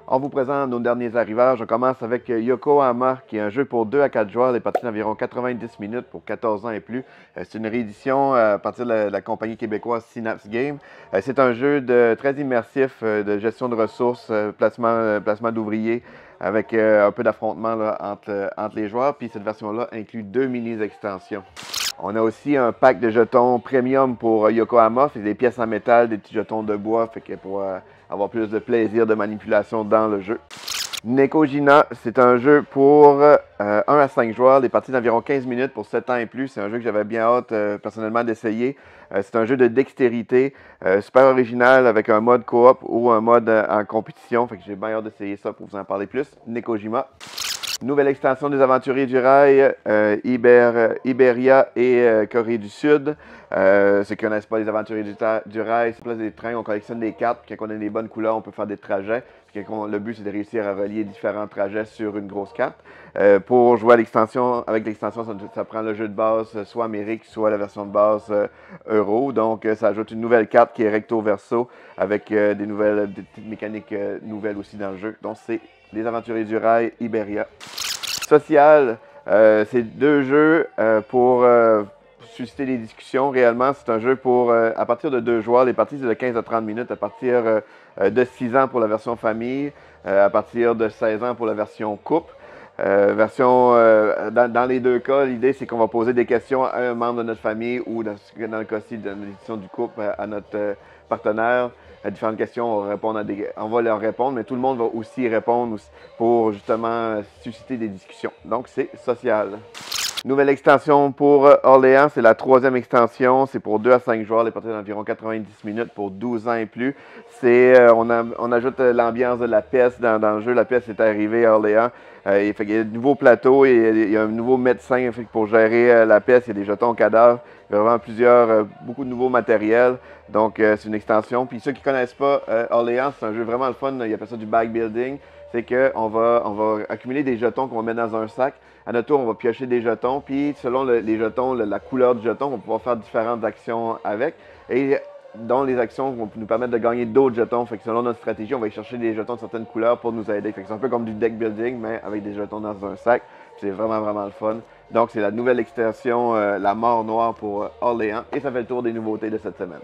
On vous présente nos derniers arrivages. On commence avec Yokohama, qui est un jeu pour 2 à 4 joueurs, des parties d'environ 90 minutes pour 14 ans et plus. C'est une réédition à partir de la compagnie québécoise Synapse Game. C'est un jeu très immersif de gestion de ressources, placement d'ouvriers, avec un peu d'affrontement entre les joueurs. Puis cette version-là inclut 2 mini-extensions. On a aussi un pack de jetons premium pour Yokohama. C'est des pièces en métal, des petits jetons de bois, fait que pour avoir plus de plaisir de manipulation dans le jeu. Nekojima, c'est un jeu pour 1 à 5 joueurs, des parties d'environ 15 minutes pour 7 ans et plus. C'est un jeu que j'avais bien hâte personnellement d'essayer. C'est un jeu de dextérité, super original avec un mode coop ou un mode en compétition. Fait que j'ai bien hâte d'essayer ça pour vous en parler plus. Nekojima. Nouvelle extension des Aventuriers du Rail, Iberia et Corée du Sud. Ceux qui ne connaissent pas les Aventuriers du Rail, c'est place des trains, on collectionne des cartes, puis quand on a les bonnes couleurs, on peut faire des trajets. Le but, c'est de réussir à relier différents trajets sur une grosse carte. Pour jouer à l'extension, avec l'extension, ça prend le jeu de base, soit Amérique, soit la version de base Euro. Donc, ça ajoute une nouvelle carte qui est recto-verso, avec des petites mécaniques nouvelles aussi dans le jeu. Donc, c'est Les Aventuriers du Rail, Iberia. Social, c'est 2 jeux pour susciter des discussions. Réellement, c'est un jeu pour, à partir de 2 joueurs, les parties c'est de 15 à 30 minutes, à partir de 6 ans pour la version famille, à partir de 16 ans pour la version couple. Dans les 2 cas, l'idée c'est qu'on va poser des questions à un membre de notre famille ou dans le cas-ci de l'édition du couple à notre partenaire. À différentes questions, on va leur répondre, mais tout le monde va aussi y répondre pour justement susciter des discussions. Donc c'est social. Nouvelle extension pour Orléans, c'est la 3e extension. C'est pour 2 à 5 joueurs, les parties d'environ 90 minutes pour 12 ans et plus. On ajoute l'ambiance de la peste dans le jeu. La peste est arrivée à Orléans. Il y a de nouveaux plateaux et il y a un nouveau médecin pour gérer la peste. Il y a des jetons cadavres. Il y a vraiment beaucoup de nouveaux matériels. Donc, c'est une extension. Puis ceux qui ne connaissent pas Orléans, c'est un jeu vraiment le fun. Il appelle ça du bag building. C'est qu'on va accumuler des jetons qu'on va mettre dans un sac. À notre tour, on va piocher des jetons, puis selon les jetons, la couleur du jeton, on va pouvoir faire différentes actions avec. Et dont les actions vont nous permettre de gagner d'autres jetons. Fait que selon notre stratégie, on va aller chercher des jetons de certaines couleurs pour nous aider. Fait que c'est un peu comme du deck building, mais avec des jetons dans un sac. C'est vraiment, vraiment le fun. Donc, c'est la nouvelle extension, La Mort Noire pour Orléans. Et ça fait le tour des nouveautés de cette semaine.